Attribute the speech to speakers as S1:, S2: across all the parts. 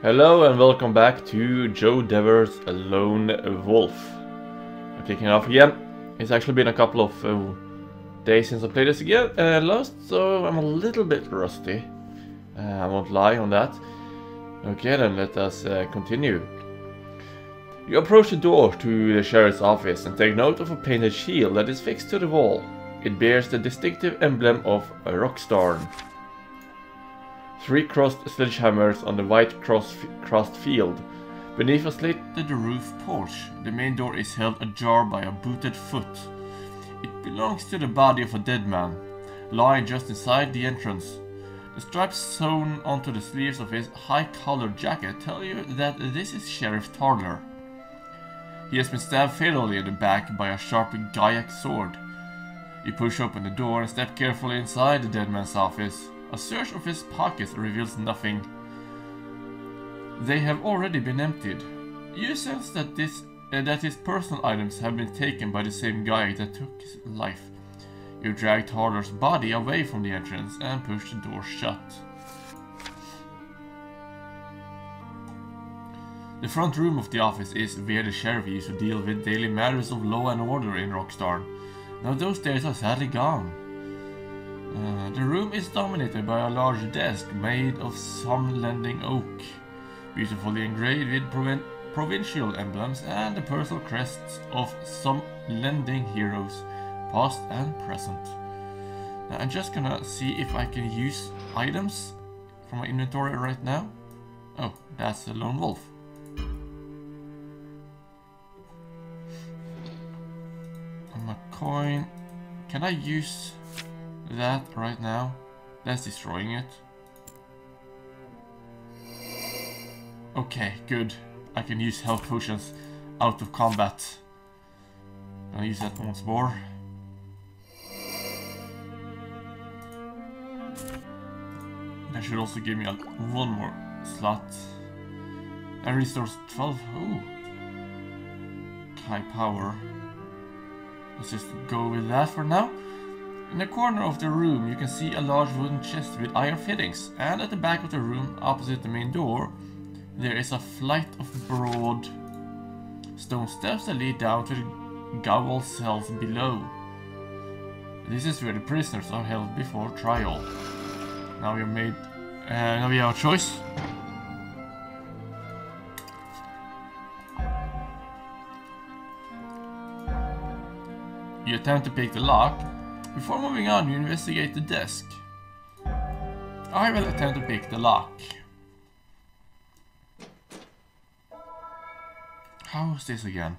S1: Hello and welcome back to Joe Dever's Lone Wolf. I'm kicking off again. It's actually been a couple of days since I played this again last, so I'm a little bit rusty. I won't lie on that. Okay, then let us continue. You approach the door to the sheriff's office and take note of a painted shield that is fixed to the wall. It bears the distinctive emblem of a rockstar. 3 crossed sledgehammers on the white crossed field. Beneath a slated roof porch, the main door is held ajar by a booted foot. It belongs to the body of a dead man, lying just inside the entrance. The stripes sewn onto the sleeves of his high-collared jacket tell you that this is Sheriff Tarler. He has been stabbed fatally in the back by a sharp Gaiac sword. You push open the door and step carefully inside the dead man's office. A search of his pockets reveals nothing. They have already been emptied. You sense that his personal items have been taken by the same guy that took his life. You drag Tarler's body away from the entrance and push the door shut. The front room of the office is where the sheriff used to deal with daily matters of law and order in Rockstar. Now those days are sadly gone. The room is dominated by a large desk made of some lending oak, beautifully engraved with provincial emblems and the personal crests of some lending heroes, past and present. Now I'm just gonna see if I can use items from my inventory right now. Oh, that's a lone wolf. A coin. Can I use that right now? That's destroying it. Okay, good. I can use health potions out of combat. I'll use that once more. That should also give me one more slot. And restores 12. Ooh. High power. Let's just go with that for now. In the corner of the room you can see a large wooden chest with iron fittings, and at the back of the room, opposite the main door, there is a flight of broad stone steps that lead down to the gaol cells below. This is where the prisoners are held before trial. Now now we have a choice. You attempt to pick the lock. Before moving on, you investigate the desk. I will attempt to pick the lock. How is this again?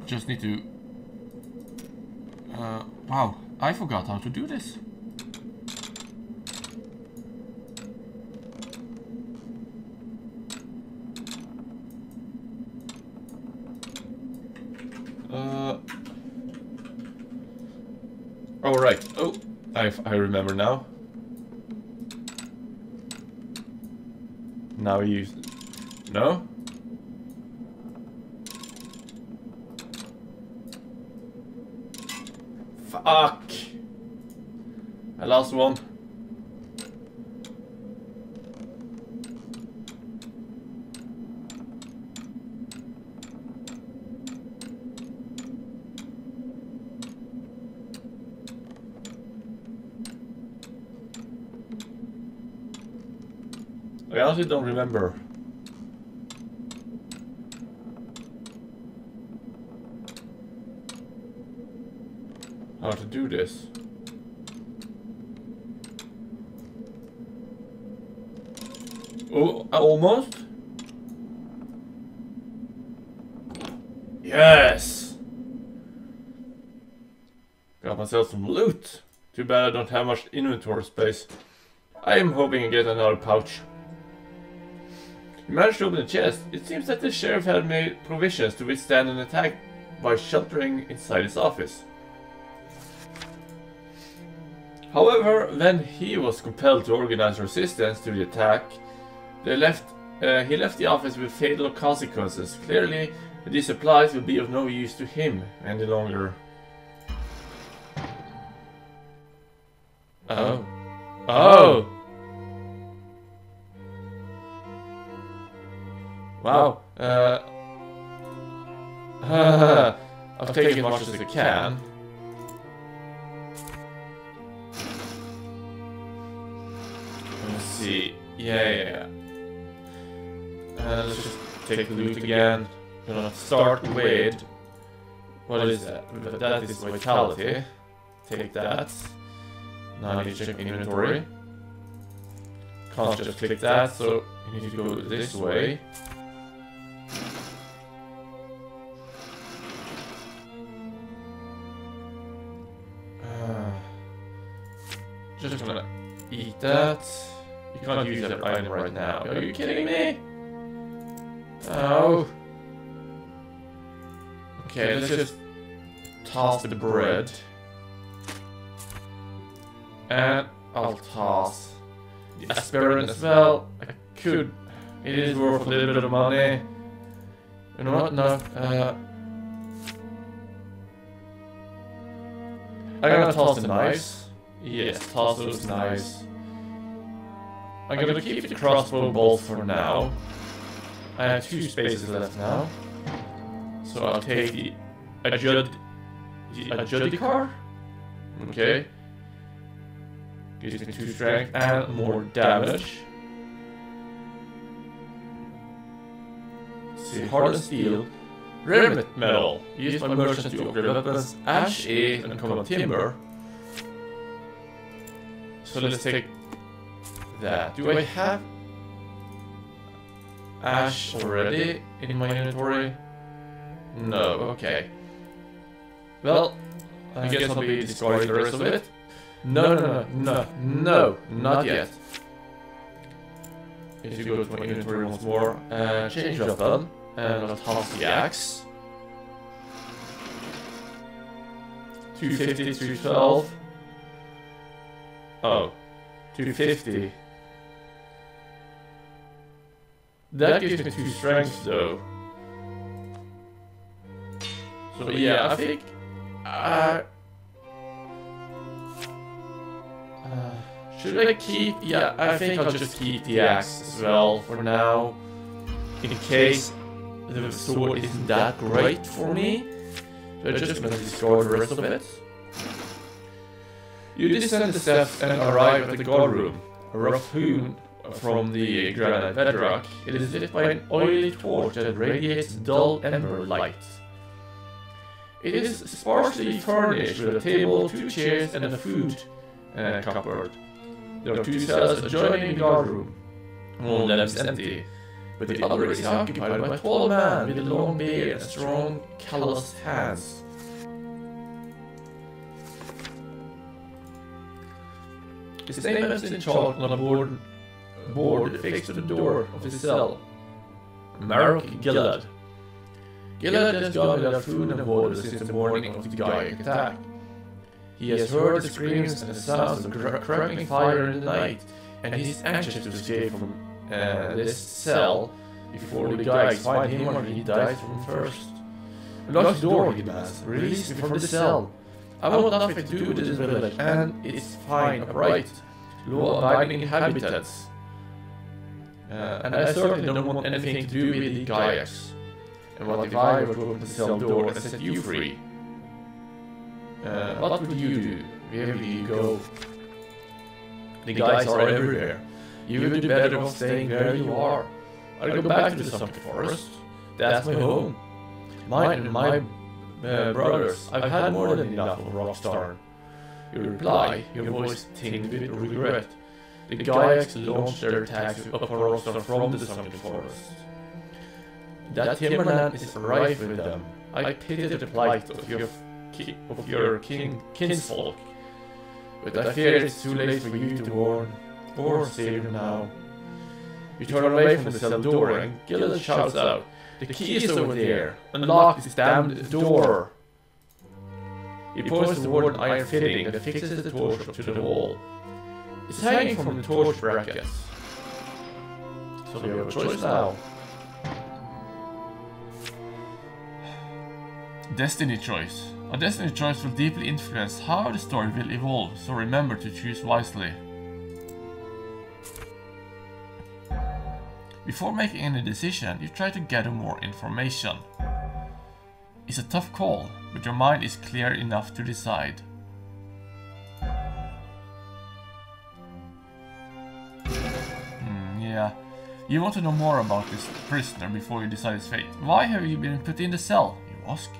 S1: Just need to... wow, I forgot how to do this. Oh right. Oh, I remember now. Now you... No? Fuck! I lost one. I honestly don't remember. How to do this. Oh, almost? Yes! Got myself some loot. Too bad I don't have much inventory space. I am hoping to get another pouch. You managed to open the chest. It seems that the sheriff had made provisions to withstand an attack by sheltering inside his office. However, when he was compelled to organize resistance to the attack, they left He left the office with fatal consequences. Clearly, these supplies will be of no use to him any longer. Oh. Oh! Wow. I've taken as much as I can. Let's see. Yeah. Let's just take the loot again. Gonna start with... What is that? That is vitality. Take that. Now I need to check inventory. Can't just click that, so you need to go this way. Just gonna eat that. You can't use that item right now. Are you kidding me? Oh. Okay, let's just toss the bread. And I'll toss the aspirin as well. I could. It is worth a little bit of money. You know what? No. I'm gonna toss the knives. Yes, toss those knives. I'm gonna keep the crossbow bolt for now. I have 2 spaces left now. So I'll take the agility car. Okay. Gives me 2 strength and more damage. See, hardened steel. Rare metal. Used by merchants to upgrade weapons. Ash is uncommon timber. So let's take that. Do I have ash already in my inventory? No, okay. Well, I guess I'll be discarding the rest of it. No, not yet. If you go to my inventory once more, change weapon, and I'll toss the axe. 250, 312. Oh, 250. That gives me 2 strength though. So yeah, I think should I keep? Yeah, I think I'll just keep the axe as well for now, in case the sword isn't that great for me. So I'm just gonna discard the rest of it. You descend the steps and arrive at the guard room, a rough hewn from the granite bedrock. It is lit by an oily torch that radiates dull ember light. It is sparsely furnished with a table, 2 chairs, and a food cupboard. There are 2 cells adjoining the guard room. One of them is empty, but the other is occupied by a tall man with a long beard and strong, calloused hands. His name is in chalk on a board fixed to the door of his cell. Marok Gilad. Gilad has gone without food and water since the morning of the Gaiac attack. He has heard the screams and the sounds of crackling fire in the night, and he is anxious to escape from this cell before the Gaiacs find him or he dies from thirst. Lock the door, he demands. Release me from the cell. I want nothing to do with this village, and it's fine, upright, law-abiding inhabitants. And I certainly don't want anything to do with the Gaiacs. And what if I were to open the cell door and set you free? What would you do? Where would you go? The guys are everywhere. You would do better off staying where you are. I'll go back to the sunken forest. That's my home. Mine and my brothers. I've had more than enough of Rockstar. You reply, your voice tinged with regret. The Gaiacs launched their attacks upon Rockstar from the sunken forest. That timberland is rife with them. I pity the plight of your kinsfolk. But I fear it's too late for you to warn or save them now. You turn away from the cell door and Gilad shouts out, "The key is over there! Unlock this damned door!" He points toward an iron fitting that fixes the torch up to the wall. It's hanging from the torch brackets. So you have a choice now. Destiny choice. A destiny choice will deeply influence how the story will evolve, so remember to choose wisely. Before making any decision, you try to gather more information. It's a tough call, but your mind is clear enough to decide. Yeah. You want to know more about this prisoner before you decide his fate. Why have you been put in the cell, you ask?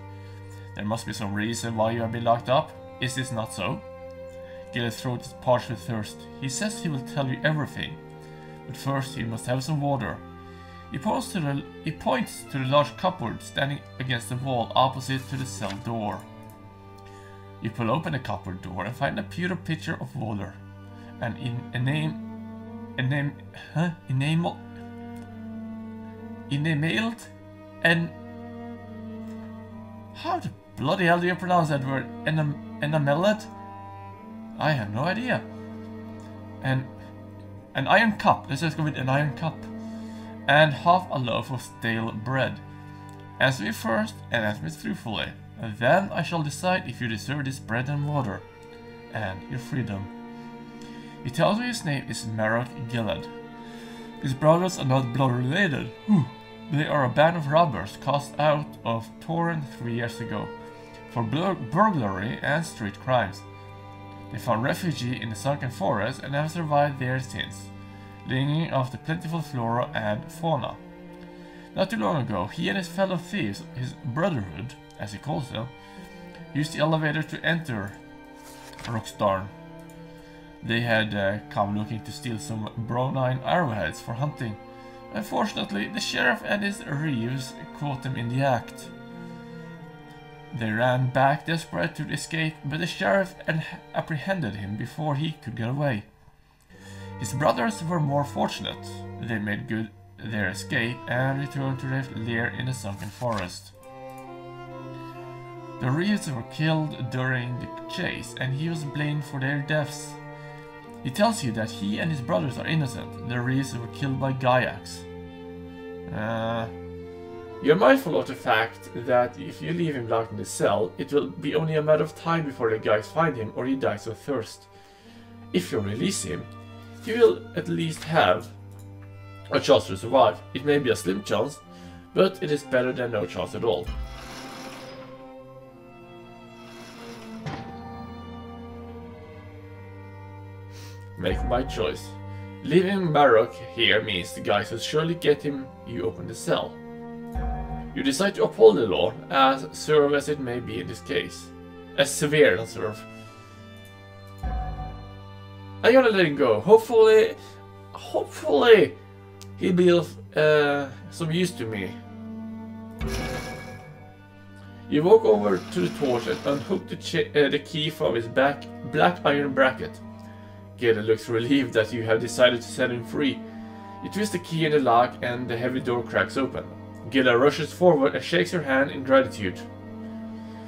S1: There must be some reason why you have been locked up. Is this not so? Gillet's throat is parched with thirst. He says he will tell you everything. But first he must have some water. He points to the large cupboard standing against the wall opposite to the cell door. You pull open the cupboard door and find a pewter pitcher of water. And how the bloody hell do you pronounce that word? Enameled? I have no idea. And an iron cup. Let's just go with an iron cup. And half a loaf of stale bread. Answer me first and answer me truthfully. And then I shall decide if you deserve this bread and water. And your freedom. He tells me his name is Marok Gillet. His brothers are not blood related. They are a band of robbers cast out of Torrent 3 years ago for burglary and street crimes. They found refuge in the sunken forest and have survived there since, living off the plentiful flora and fauna. Not too long ago, he and his fellow thieves, his brotherhood, as he calls them, used the elevator to enter Rockstarn. They had come looking to steal some Bronine arrowheads for hunting. Unfortunately, the sheriff and his reeves caught them in the act. They ran back desperate to escape, but the sheriff apprehended him before he could get away. His brothers were more fortunate. They made good their escape and returned to their lair in the sunken forest. The reeves were killed during the chase, and he was blamed for their deaths. He tells you that he and his brothers are innocent. The reeves were killed by Gaiax. You're mindful of the fact that if you leave him locked in the cell, it will be only a matter of time before the guys find him or he dies of thirst. If you release him, he will at least have a chance to survive. It may be a slim chance, but it is better than no chance at all. Make my choice. Leaving Marok here means the guys will surely get him. You open the cell. You decide to uphold the law, as severe as it may be in this case. As severe, not serve. I'm gonna let him go. Hopefully he'll be of some use to me. You walk over to the torch and unhook the key from his black iron bracket. Gillet looks relieved that you have decided to set him free. You twist the key in the lock and the heavy door cracks open. Gillet rushes forward and shakes your hand in gratitude,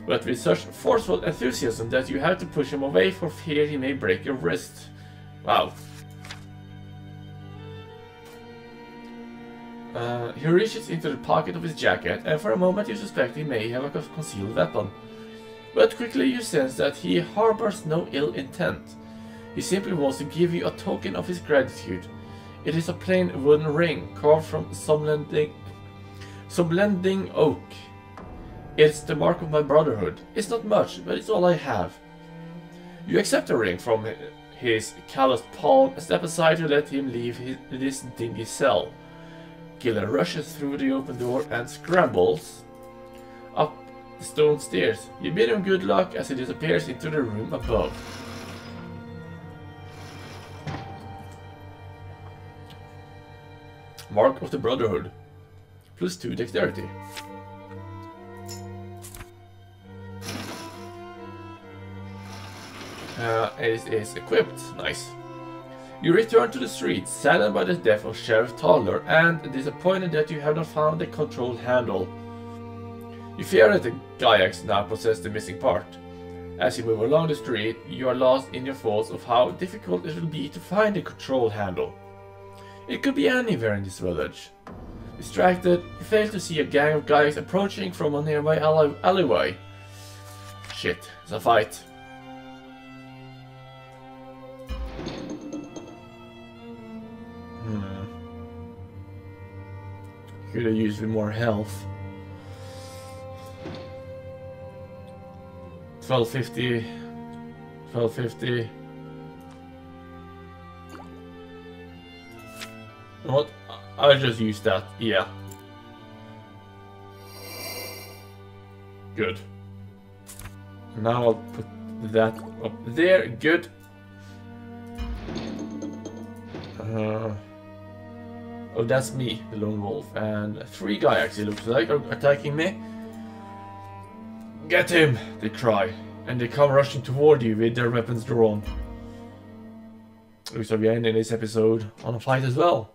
S1: but with such forceful enthusiasm that you have to push him away for fear he may break your wrist. Wow. He reaches into the pocket of his jacket, and for a moment you suspect he may have a concealed weapon. But quickly you sense that he harbors no ill intent. He simply wants to give you a token of his gratitude. It is a plain wooden ring carved from some lending oak. It's the mark of my brotherhood. It's not much, but it's all I have. You accept the ring from his calloused palm and step aside to let him leave this dingy cell. Gillet rushes through the open door and scrambles up the stone stairs. You bid him good luck as he disappears into the room above. Mark of the Brotherhood. +2 dexterity. It is equipped. Nice. You return to the streets, saddened by the death of Sheriff Toddler and disappointed that you have not found the control handle. You fear that the Gaiax now possess the missing part. As you move along the street, you are lost in your thoughts of how difficult it will be to find the control handle. It could be anywhere in this village. Distracted, you fail to see a gang of guys approaching from a nearby alleyway. Shit, it's a fight. Could have used more health. 1250. 1250. You know what? I'll just use that. Yeah. Good. Now I'll put that up there. Good. Oh, that's me, the lone wolf, and 3 guys actually looks like are attacking me. Get him! They cry, and they come rushing toward you with their weapons drawn. Looks like we end in this episode on a fight as well.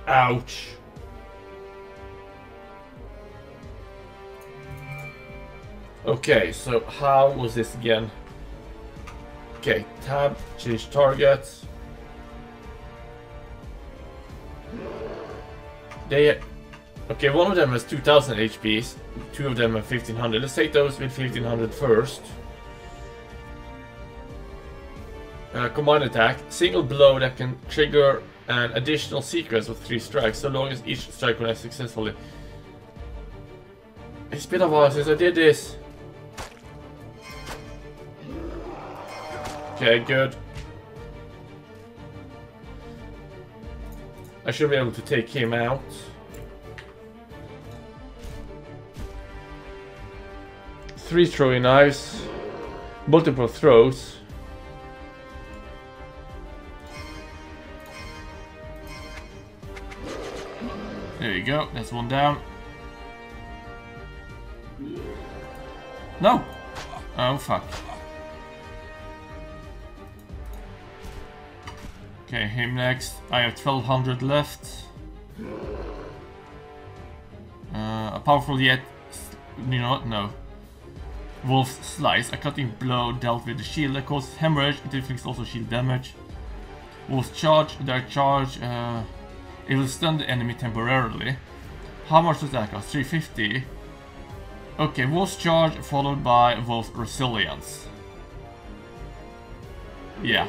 S1: Ouch. Okay, so how was this again? Okay, tab, change targets. Okay, one of them has 2000 HPs, 2 of them have 1500. Let's take those with 1500 first. Combined attack, single blow that can trigger an additional sequence with 3 strikes, so long as each strike connects successfully. It's been a while since I did this. Okay, good. I should be able to take him out. Three throwing knives, multiple throws. There you go, that's one down. No! Oh fuck. Okay, him next. I have 1200 left. A powerful yet... You know what? No. Wolf's Slice. A cutting blow dealt with the shield that causes hemorrhage. It inflicts also shield damage. Wolf's Charge. Direct Charge. It will stun the enemy temporarily. How much does that cost? 350. Okay, Wolf's Charge followed by Wolf's Resilience. Yeah.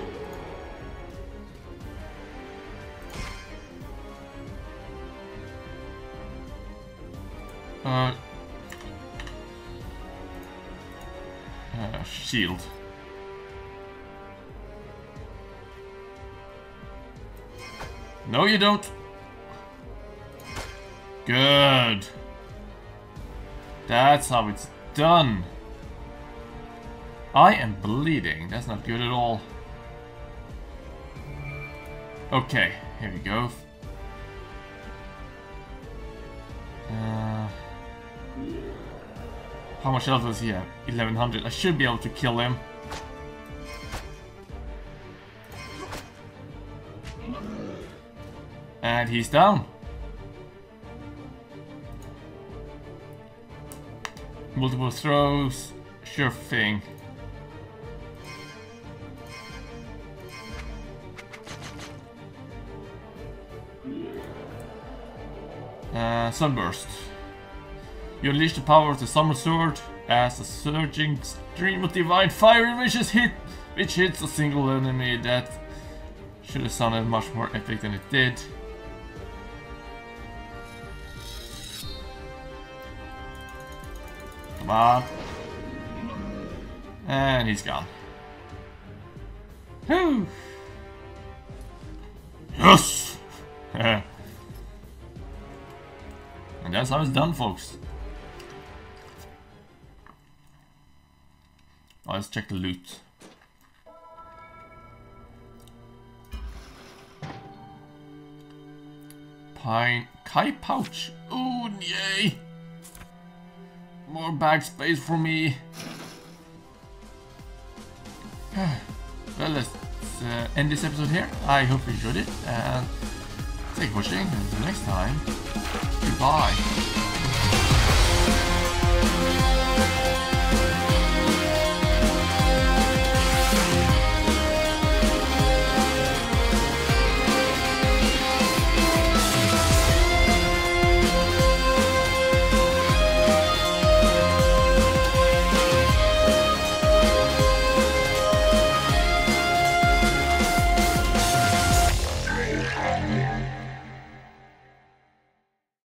S1: Shield. No, you don't. Good. That's how it's done. I am bleeding. That's not good at all. Okay, here we go. How much health does he have? 1100. I should be able to kill him. And he's down. Multiple throws. Sure thing. Sunburst. You unleash the power of the Summer Sword as a surging stream of divine fire which hits a single enemy. That should have sounded much more epic than it did. Come on. And he's gone. Whew. Yes! And that's how it's done, folks. Oh, let's check the loot. Pine Kai pouch. Oh, yay! More bag space for me. Well, let's end this episode here. I hope you enjoyed it, and Thank you for watching, until next time, goodbye.